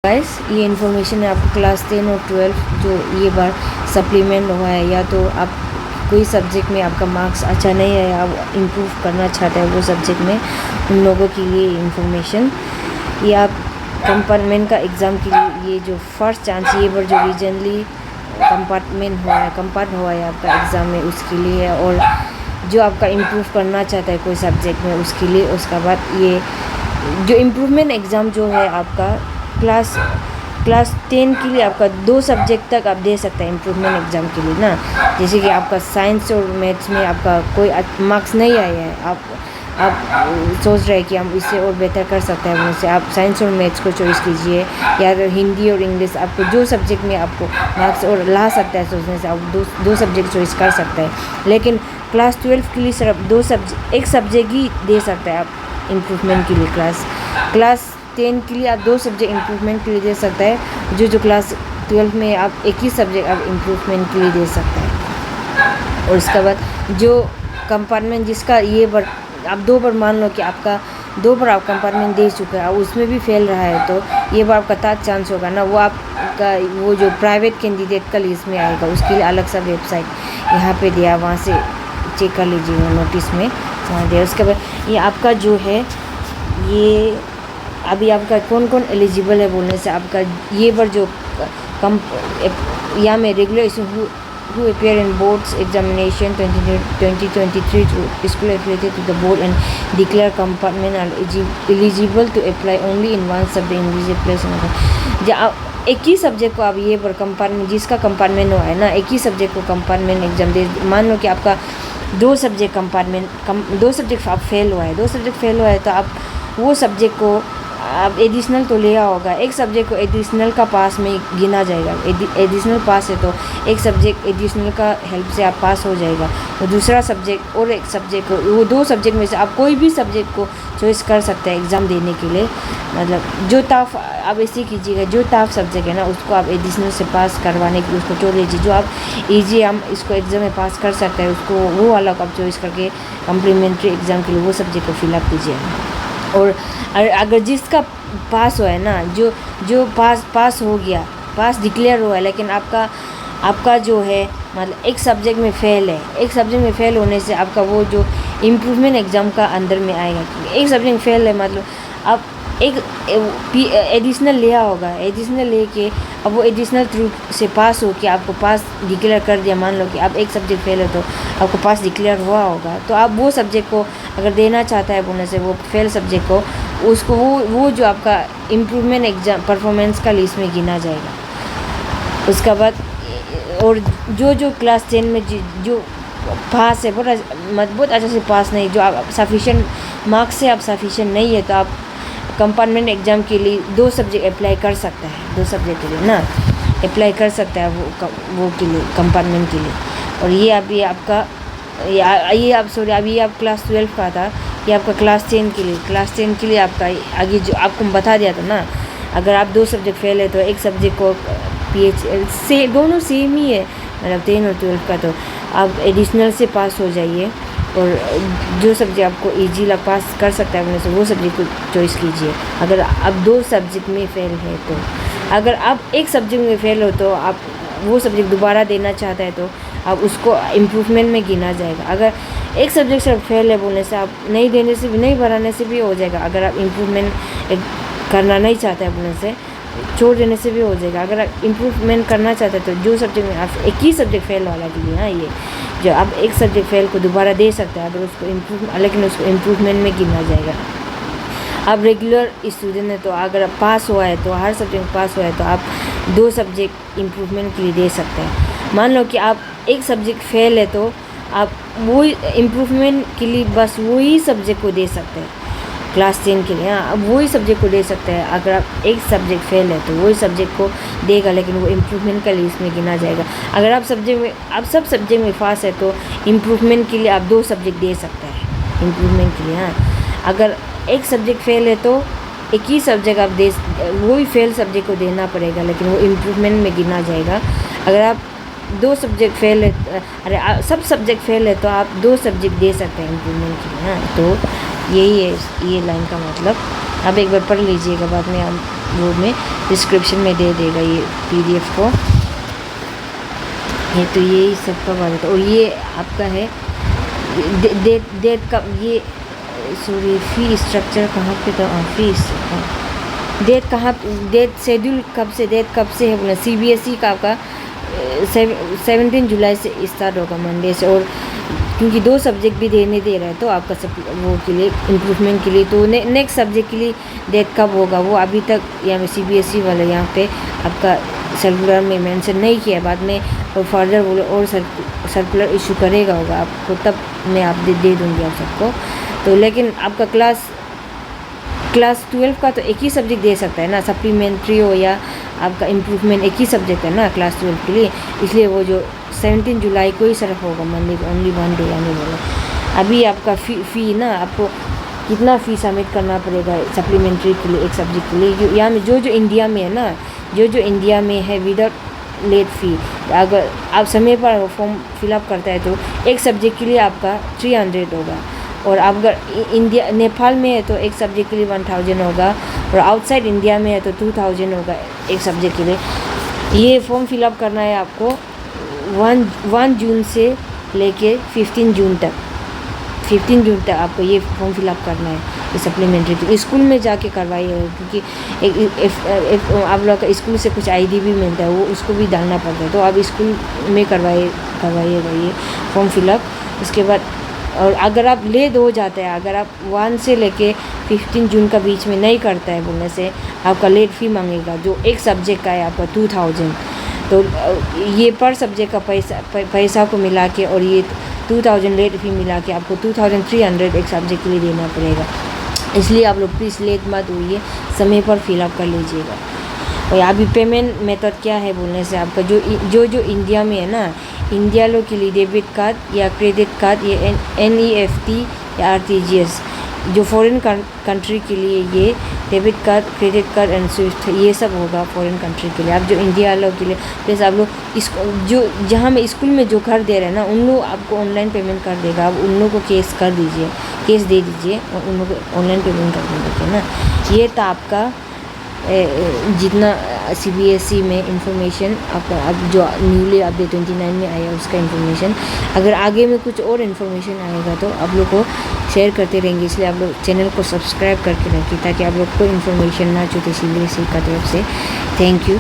Guys, ये information है आपको क्लास 10 और 12 जो ये बार सप्लीमेंट हुआ है, या तो आप कोई सब्जेक्ट में आपका मार्क्स अच्छा नहीं है, आप इम्प्रूव करना चाहते हैं वो सब्जेक्ट में, उन लोगों के लिए इन्फॉर्मेशन। ये आप कंपार्टमेंट का एग्ज़ाम के लिए ये जो फर्स्ट चांस ये बार जो रीजनली कंपार्ट हुआ है आपका एग्ज़ाम में, उसके लिए है। और जो आपका इम्प्रूव करना चाहता है कोई सब्जेक्ट में, उसके लिए। उसके बाद ये जो इम्प्रूवमेंट एग्ज़ाम जो है आपका क्लास 10 के लिए आपका 2 सब्जेक्ट तक आप दे सकते हैं इम्प्रूवमेंट एग्ज़ाम के लिए ना। जैसे कि आपका साइंस और मैथ्स में आपका कोई मार्क्स नहीं आया है, आप सोच रहे हैं कि हम इससे और बेहतर कर सकते हैं, उनसे आप साइंस और मैथ्स को चॉइस कीजिए, या तो हिंदी और इंग्लिश, आपको जो सब्जेक्ट में आपको मार्क्स और ला सकता है सोचने से आप दो सब्जेक्ट चॉइस कर सकते हैं। लेकिन क्लास 12 के लिए सिर्फ एक सब्जेक्ट ही दे सकते हैं आप इम्प्रूवमेंट के लिए। क्लास 10 के लिए आप 2 सब्जेक्ट इम्प्रूवमेंट के लिए दे सकते हैं। जो क्लास 12 में आप एक ही सब्जेक्ट आप इम्प्रूवमेंट के लिए दे सकते हैं। और उसके बाद जो कंपार्टमेंट जिसका ये बार आप 2 बार, मान लो कि आपका 2 बार आप कंपार्टमेंट दे चुके हैं, उसमें भी फेल रहा है, तो ये बार आपका 3rd चांस होगा ना। वो आपका वो जो प्राइवेट कैंडिडेट का लिस्ट में आएगा, उसके लिए अलग सा वेबसाइट यहाँ पे दिया, वहाँ से चेक कर लीजिएगा, नोटिस में वहाँ दिया। उसके बाद ये आपका जो है, ये अभी आपका कौन कौन एलिजिबल है बोलने से, आपका ये बार जो यहाँ में regular who appear in board's examination 2023 to school affiliated to the board and declare compartment are eligible to apply only in one subject in this place। एक ही सब्जेक्ट को आप ये बार कंपार्टमेंट, जिसका कंपार्टमेंट हुआ है ना, एक ही सब्जेक्ट को कंपार्टमेंट एग्जाम दे। मान लो कि आपका 2 सब्जेक्ट आप फेल हुआ है, 2 सब्जेक्ट फेल हुआ है, तो आप वो सब्जेक्ट को आप एडिशनल तो लिया होगा, एक सब्जेक्ट को एडिशनल का पास में गिना जाएगा। एडिशनल पास है तो एक सब्जेक्ट एडिशनल का हेल्प से आप पास हो जाएगा। तो दूसरा सब्जेक्ट और एक सब्जेक्ट को, वो 2 सब्जेक्ट में से आप कोई भी सब्जेक्ट को चॉइस कर सकते हैं एग्ज़ाम देने के लिए। मतलब जो टफ, आप ऐसे कीजिएगा, जो टफ सब्जेक्ट है ना उसको आप एडिशनल से पास करवाने के लिए उसको छोड़ दीजिए। जो आप ईजी हम इसको एग्ज़ाम में पास कर सकते हैं, उसको वो अलग आप चॉइस करके कम्प्लीमेंट्री एग्ज़ाम के लिए वो सब्जेक्ट को फिलअप कीजिए। और अगर जिसका पास हुआ है ना, जो पास हो गया, पास डिक्लेयर हुआ है, लेकिन आपका जो है मतलब एक सब्जेक्ट में फ़ेल है, एक सब्जेक्ट में फ़ेल होने से आपका वो जो इम्प्रूवमेंट एग्ज़ाम का अंदर में आएगा। एक सब्जेक्ट में फ़ेल है, मतलब आप एक एडिशनल लिया होगा, एडिशनल लेके अब वो एडिशनल थ्रू से पास हो के आपको पास डिक्लेयर कर दिया। मान लो कि आप एक सब्जेक्ट फेल हो तो आपको पास डिक्लेयर हुआ होगा, तो आप वो सब्जेक्ट को अगर देना चाहता है बोलने से, वो फेल सब्जेक्ट को उसको वो जो आपका इम्प्रूवमेंट एग्ज़ाम परफॉर्मेंस का लिस्ट में गिना जाएगा। उसके बाद और जो क्लास 10 में जो पास है, बहुत अच्छे से पास नहीं, जो आप सफिशेंट मार्क्स से आप सफिशेंट नहीं है, तो आप कंपार्टमेंट एग्ज़ाम के लिए 2 सब्जेक्ट अप्लाई कर सकता है, 2 सब्जेक्ट के लिए ना अप्लाई कर सकता है वो के लिए, कंपार्टमेंट के लिए। और ये अभी आपका अभी आप क्लास 12 का था, ये आपका क्लास 10 के लिए। क्लास 10 के लिए आपका आगे जो आपको बता दिया था ना, अगर आप 2 सब्जेक्ट फेल है तो एक सब्जेक्ट को PH से, दोनों सेम ही है, मतलब 10 और 12 का, तो आप एडिशनल से पास हो जाइए। और जो सब्जेक्ट आपको ईजी पास कर सकता है उनमें से वो सब्जेक्ट को चॉइस कीजिए। अगर आप 2 सब्जेक्ट में फ़ेल है तो, अगर आप एक सब्जेक्ट में फ़ेल हो तो आप वो सब्जेक्ट दोबारा देना चाहता है तो आप उसको इम्प्रूवमेंट में गिना जाएगा। अगर एक सब्जेक्ट से फेल है बोलने से, आप नहीं देने से भी, नहीं बढ़ाने से भी हो जाएगा। अगर आप इम्प्रूवमेंट करना नहीं चाहते हैं बोलने से, छोड़ देने से भी हो जाएगा। अगर आप इम्प्रूवमेंट करना चाहते हैं तो जो सब्जेक्ट में आप एक ही सब्जेक्ट फेल वाला के लिए, हाँ, ये जो आप एक सब्जेक्ट फेल को दोबारा दे सकते हैं, अगर उसको लेकिन उसको इम्प्रूवमेंट में गिना जाएगा। आप रेगुलर स्टूडेंट है तो अगर आप पास हुआ है तो हर सब्जेक्ट में पास हुआ है तो आप 2 सब्जेक्ट इम्प्रूवमेंट के लिए दे सकते हैं। मान लो कि आप एक सब्जेक्ट फेल है तो आप वही इम्प्रूवमेंट के लिए बस वही सब्जेक्ट को दे सकते हैं क्लास 10 के लिए। हाँ, अब वही सब्जेक्ट को दे सकते हैं। अगर आप एक सब्जेक्ट फेल है तो वही सब्जेक्ट को देगा, लेकिन वो इम्प्रूवमेंट का लिस्ट में गिना जाएगा। अगर आप सब सब्जेक्ट में पास है तो इम्प्रूवमेंट के लिए आप 2 सब्जेक्ट दे सकते हैं इम्प्रूवमेंट के लिए। हाँ, अगर एक सब्जेक्ट फेल है तो एक ही सब्जेक्ट आप वही फेल सब्जेक्ट को देना पड़ेगा, लेकिन वो इम्प्रूवमेंट में गिना जाएगा। अगर आप 2 सब्जेक्ट फेल है, सब सब्जेक्ट फेल है तो आप 2 सब्जेक्ट दे सकते हैं इम्प्रूवमेंट के लिए। हाँ, तो यही है ये लाइन का मतलब। आप एक बार पढ़ लीजिएगा, बाद में आप वो में डिस्क्रिप्शन में दे देगा ये PDF को। ये तो यही सब का बात है। और ये आपका है डेट का, ये सॉरी फ़ी स्ट्रक्चर कहाँ पे था, फीस डेट कहाँ, डेट शेड्यूल कब से, डेट कब से है बोला, CBSE का आपका 17 जुलाई से स्टार्ट होगा, मंडे से। और क्योंकि 2 सब्जेक्ट भी देने दे रहा है तो आपका सब वो के लिए इम्प्रूवमेंट के लिए, तो नेक्स्ट सब्जेक्ट के लिए डेट कब होगा वो अभी तक यहाँ पे CBSE वाले यहाँ पे आपका सर्कुलर में मेंशन नहीं किया। बाद में और फर्दर वो और सर्कुलर इशू करेगा होगा आपको, तब मैं आप दे दूँगी आप सबको। तो लेकिन आपका क्लास 12 का तो एक ही सब्जेक्ट दे सकता है ना, सप्लीमेंट्री हो या आपका इम्प्रूवमेंट, एक ही सब्जेक्ट है ना क्लास 12 के लिए। इसलिए वो जो 17 जुलाई को ही सिर्फ होगा, मंडे को, ओनली 1 डे यानी बोला। अभी आपका फ़ी ना आपको कितना फ़ी सबमिट करना पड़ेगा सप्लीमेंट्री के लिए, एक सब्जेक्ट के लिए। यहाँ में जो इंडिया में है ना, जो इंडिया में है विदाउट लेट फ़ी, अगर आप समय पर फॉर्म फिलअप करता है तो एक सब्जेक्ट के लिए आपका 300 होगा। और आप अगर इंडिया नेपाल में है तो एक सब्जेक्ट के लिए 1000 होगा, और आउटसाइड इंडिया में है तो 2000 होगा एक सब्जेक्ट के लिए। ये फॉर्म फिलअप करना है आपको 1 जून से लेके 15 जून तक, 15 जून तक आपको ये फॉर्म फिलअप करना है ये सप्लीमेंट्री के। स्कूल में जाके करवाइए, क्योंकि एक आप लोग का स्कूल से कुछ ID भी मिलता है, वो उसको भी डालना पड़ता है, तो आप स्कूल में करवाइएगा ये फॉर्म फिलअप। उसके बाद और अगर आप लेट हो जाता है, अगर आप 1 से लेके 15 जून का बीच में नहीं करता है बोलने से, आपका लेट फ़ी मांगेगा, जो एक सब्जेक्ट का है आपका 2000। तो ये पर सब्जेक्ट का पैसा को मिला के और ये 2000 लेट फ़ी मिला के आपको 2300 एक सब्जेक्ट के लिए देना पड़ेगा। इसलिए आप लोग प्लीज़ लेट मत होइए, समय पर फिलअप कर लीजिएगा। और अभी पेमेंट मेथड क्या है बोलने से, आपका जो इंडिया में है ना, इंडिया लोग के लिए डेबिट कार्ड या क्रेडिट कार्ड, ये NEFT या RTGS। जो फॉरेन कंट्री के लिए ये debit card, credit card and Swift, ये सब होगा फॉरेन कंट्री के लिए। आप जो इंडिया लोग के लिए, प्लीज़ आप लोग जो जहाँ में स्कूल में जो घर दे रहे हैं ना, उन लोग आपको ऑनलाइन पेमेंट कर देगा। आप उन लोगों को केस दे दीजिए और उन लोगों को ऑनलाइन पेमेंट कर देंगे ना। ये था आपका जितना CBSE में इंफॉर्मेशन आपका, अब जो न्यूली अपडेट 29 में आया उसका इंफॉर्मेशन। अगर आगे में कुछ और इन्फॉर्मेशन आएगा तो आप लोग को शेयर करते रहेंगे, इसलिए आप लोग चैनल को सब्सक्राइब करके रखिए ताकि आप लोग को इन्फॉर्मेशन ना छूटे CBSE का तरफ से। Thank you.